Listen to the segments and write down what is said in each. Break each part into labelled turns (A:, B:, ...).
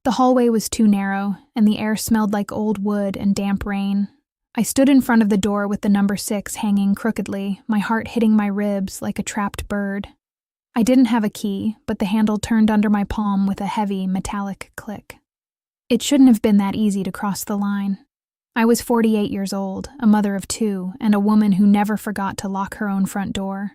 A: The hallway was too narrow, and the air smelled like old wood and damp rain. I stood in front of the door with the number 6 hanging crookedly, my heart hitting my ribs like a trapped bird. I didn't have a key, but the handle turned under my palm with a heavy, metallic click. It shouldn't have been that easy to cross the line. I was 48 years old, a mother of 2, and a woman who never forgot to lock her own front door.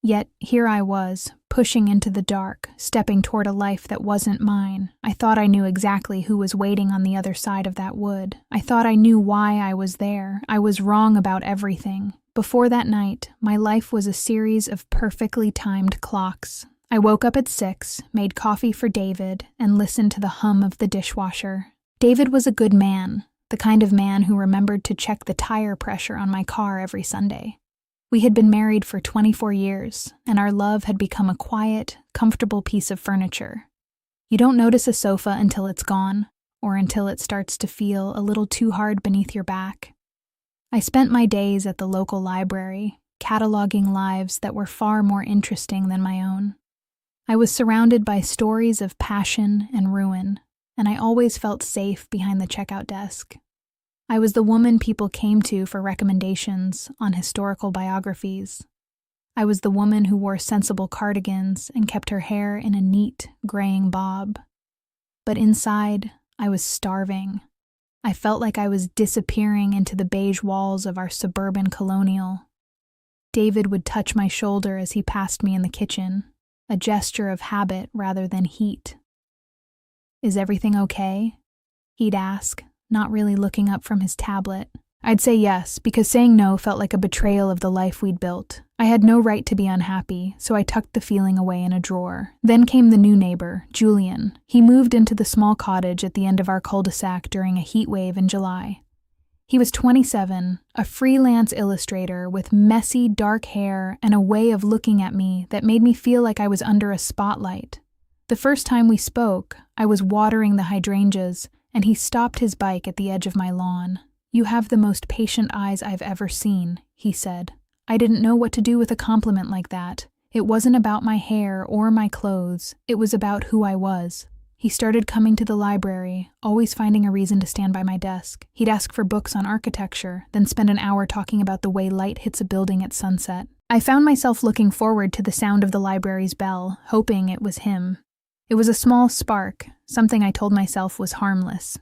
A: Yet here I was, pushing into the dark, stepping toward a life that wasn't mine. I thought I knew exactly who was waiting on the other side of that wood. I thought I knew why I was there. I was wrong about everything. Before that night, my life was a series of perfectly timed clocks. I woke up at 6, made coffee for David, and listened to the hum of the dishwasher. David was a good man, the kind of man who remembered to check the tire pressure on my car every Sunday. We had been married for 24 years, and our love had become a quiet, comfortable piece of furniture. You don't notice a sofa until it's gone, or until it starts to feel a little too hard beneath your back. I spent my days at the local library, cataloging lives that were far more interesting than my own. I was surrounded by stories of passion and ruin, and I always felt safe behind the checkout desk. I was the woman people came to for recommendations on historical biographies. I was the woman who wore sensible cardigans and kept her hair in a neat, graying bob. But inside, I was starving. I felt like I was disappearing into the beige walls of our suburban colonial. David would touch my shoulder as he passed me in the kitchen, a gesture of habit rather than heat. "Is everything okay?" he'd ask, not really looking up from his tablet. I'd say yes, because saying no felt like a betrayal of the life we'd built. I had no right to be unhappy, so I tucked the feeling away in a drawer. Then came the new neighbor, Julian. He moved into the small cottage at the end of our cul-de-sac during a heat wave in July. He was 27, a freelance illustrator with messy, dark hair and a way of looking at me that made me feel like I was under a spotlight. The first time we spoke, I was watering the hydrangeas, and he stopped his bike at the edge of my lawn. "You have the most patient eyes I've ever seen," he said. I didn't know what to do with a compliment like that. It wasn't about my hair or my clothes. It was about who I was. He started coming to the library, always finding a reason to stand by my desk. He'd ask for books on architecture, then spend an hour talking about the way light hits a building at sunset. I found myself looking forward to the sound of the library's bell, hoping it was him. It was a small spark, something I told myself was harmless.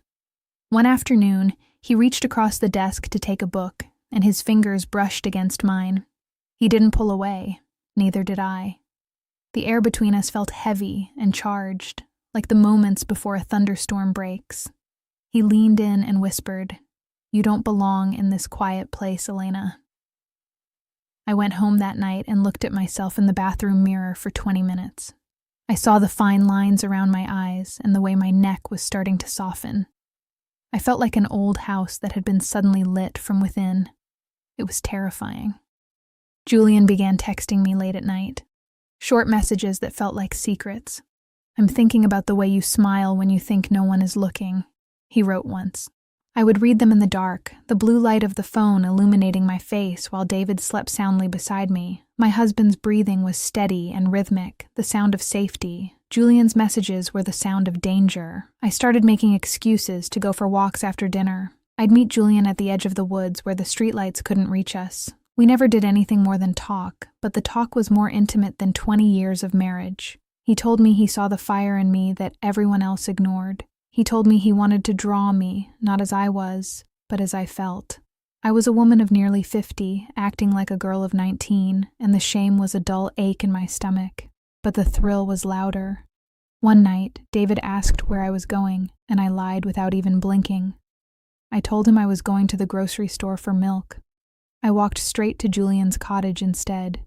A: One afternoon, he reached across the desk to take a book, and his fingers brushed against mine. He didn't pull away, neither did I. The air between us felt heavy and charged, like the moments before a thunderstorm breaks. He leaned in and whispered, "You don't belong in this quiet place, Elena." I went home that night and looked at myself in the bathroom mirror for 20 minutes. I saw the fine lines around my eyes and the way my neck was starting to soften. I felt like an old house that had been suddenly lit from within. It was terrifying. Julian began texting me late at night. Short messages that felt like secrets. "I'm thinking about the way you smile when you think no one is looking," he wrote once. I would read them in the dark, the blue light of the phone illuminating my face while David slept soundly beside me. My husband's breathing was steady and rhythmic, the sound of safety. Julian's messages were the sound of danger. I started making excuses to go for walks after dinner. I'd meet Julian at the edge of the woods where the streetlights couldn't reach us. We never did anything more than talk, but the talk was more intimate than 20 years of marriage. He told me he saw the fire in me that everyone else ignored. He told me he wanted to draw me, not as I was, but as I felt. I was a woman of nearly 50, acting like a girl of 19, and the shame was a dull ache in my stomach, but the thrill was louder. One night, David asked where I was going, and I lied without even blinking. I told him I was going to the grocery store for milk. I walked straight to Julian's cottage instead.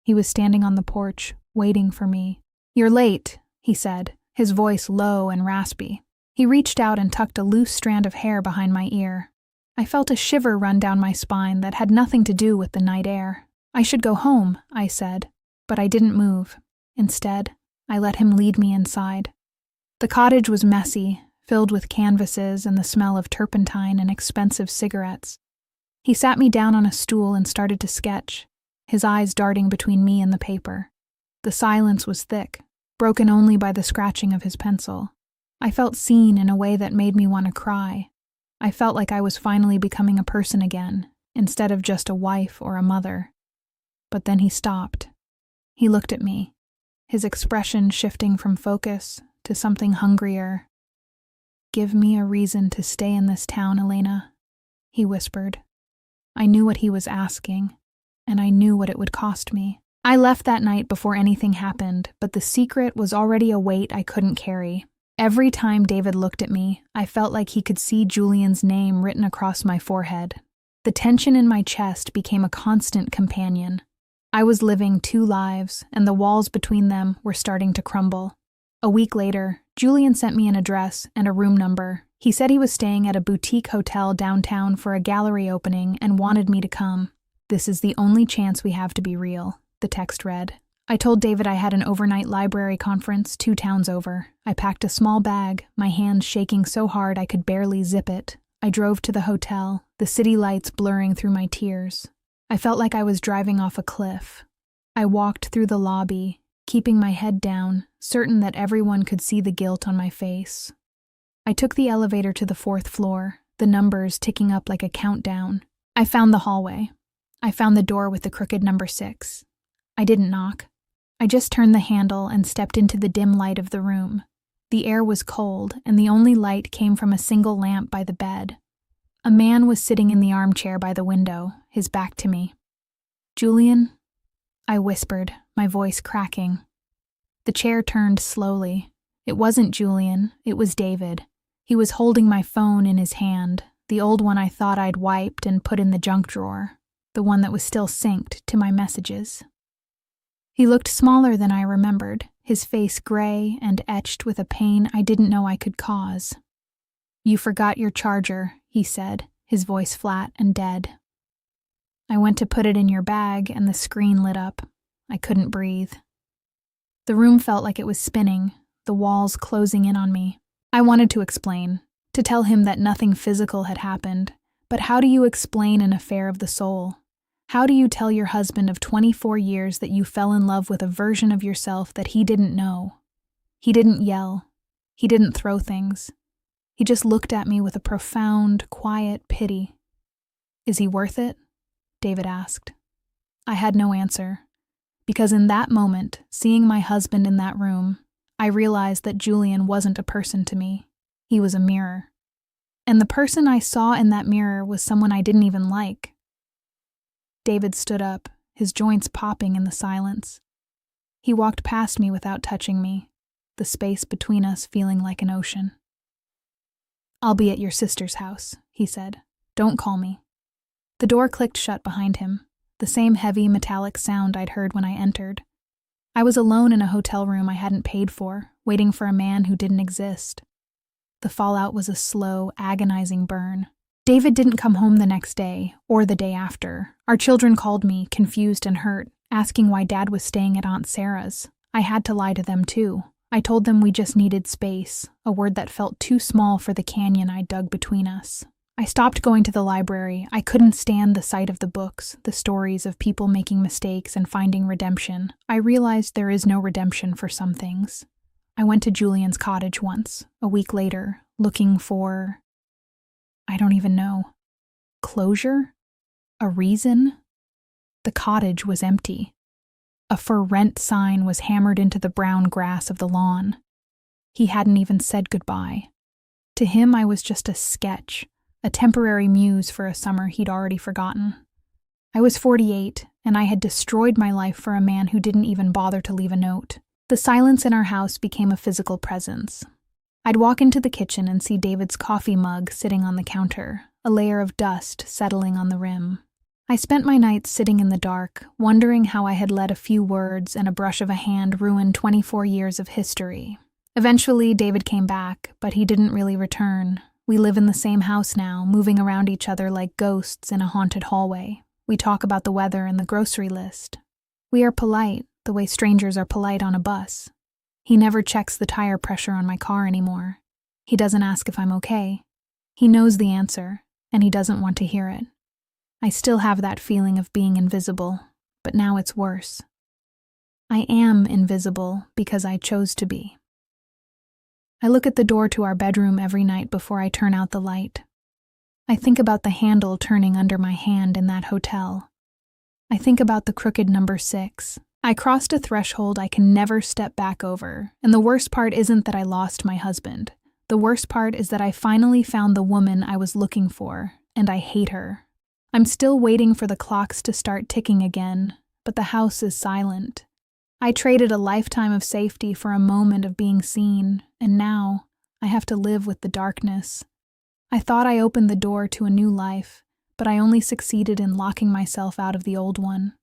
A: He was standing on the porch, waiting for me. "You're late," he said, his voice low and raspy. He reached out and tucked a loose strand of hair behind my ear. I felt a shiver run down my spine that had nothing to do with the night air. "I should go home," I said, but I didn't move. Instead, I let him lead me inside. The cottage was messy, filled with canvases and the smell of turpentine and expensive cigarettes. He sat me down on a stool and started to sketch, his eyes darting between me and the paper. The silence was thick, broken only by the scratching of his pencil. I felt seen in a way that made me want to cry. I felt like I was finally becoming a person again, instead of just a wife or a mother. But then he stopped. He looked at me, his expression shifting from focus to something hungrier. "Give me a reason to stay in this town, Elena," he whispered. I knew what he was asking, and I knew what it would cost me. I left that night before anything happened, but the secret was already a weight I couldn't carry. Every time David looked at me, I felt like he could see Julian's name written across my forehead. The tension in my chest became a constant companion. I was living two lives, and the walls between them were starting to crumble. A week later, Julian sent me an address and a room number. He said he was staying at a boutique hotel downtown for a gallery opening and wanted me to come. "This is the only chance we have to be real," the text read. I told David I had an overnight library conference 2 towns over. I packed a small bag, my hands shaking so hard I could barely zip it. I drove to the hotel, the city lights blurring through my tears. I felt like I was driving off a cliff. I walked through the lobby, keeping my head down, certain that everyone could see the guilt on my face. I took the elevator to the 4th floor, the numbers ticking up like a countdown. I found the hallway. I found the door with the crooked number 6. I didn't knock. I just turned the handle and stepped into the dim light of the room. The air was cold, and the only light came from a single lamp by the bed. A man was sitting in the armchair by the window, his back to me. "Julian?" I whispered, my voice cracking. The chair turned slowly. It wasn't Julian, it was David. He was holding my phone in his hand, the old one I thought I'd wiped and put in the junk drawer, the one that was still synced to my messages. He looked smaller than I remembered, his face gray and etched with a pain I didn't know I could cause. "You forgot your charger," he said, his voice flat and dead. "I went to put it in your bag and the screen lit up. I couldn't breathe." The room felt like it was spinning, the walls closing in on me. I wanted to explain, to tell him that nothing physical had happened, but how do you explain an affair of the soul? How do you tell your husband of 24 years that you fell in love with a version of yourself that he didn't know? He didn't yell. He didn't throw things. He just looked at me with a profound, quiet pity. "Is he worth it?" David asked. I had no answer, because in that moment, seeing my husband in that room, I realized that Julian wasn't a person to me. He was a mirror. And the person I saw in that mirror was someone I didn't even like. David stood up, his joints popping in the silence. He walked past me without touching me, the space between us feeling like an ocean. "I'll be at your sister's house," he said. "Don't call me." The door clicked shut behind him, the same heavy metallic sound I'd heard when I entered. I was alone in a hotel room I hadn't paid for, waiting for a man who didn't exist. The fallout was a slow, agonizing burn. David didn't come home the next day, or the day after. Our children called me, confused and hurt, asking why Dad was staying at Aunt Sarah's. I had to lie to them too. I told them we just needed space, a word that felt too small for the canyon I dug between us. I stopped going to the library. I couldn't stand the sight of the books, the stories of people making mistakes and finding redemption. I realized there is no redemption for some things. I went to Julian's cottage once, a week later, looking for... I don't even know. Closure? A reason? The cottage was empty. A for rent sign was hammered into the brown grass of the lawn. He hadn't even said goodbye. To him, I was just a sketch, a temporary muse for a summer he'd already forgotten. I was 48, and I had destroyed my life for a man who didn't even bother to leave a note. The silence in our house became a physical presence. I'd walk into the kitchen and see David's coffee mug sitting on the counter, a layer of dust settling on the rim. I spent my nights sitting in the dark, wondering how I had let a few words and a brush of a hand ruin 24 years of history. Eventually, David came back, but he didn't really return. We live in the same house now, moving around each other like ghosts in a haunted hallway. We talk about the weather and the grocery list. We are polite, the way strangers are polite on a bus. He never checks the tire pressure on my car anymore. He doesn't ask if I'm okay. He knows the answer, and he doesn't want to hear it. I still have that feeling of being invisible, but now it's worse. I am invisible because I chose to be. I look at the door to our bedroom every night before I turn out the light. I think about the handle turning under my hand in that hotel. I think about the crooked number 6. I crossed a threshold I can never step back over, and the worst part isn't that I lost my husband. The worst part is that I finally found the woman I was looking for, and I hate her. I'm still waiting for the clocks to start ticking again, but the house is silent. I traded a lifetime of safety for a moment of being seen, and now I have to live with the darkness. I thought I opened the door to a new life, but I only succeeded in locking myself out of the old one.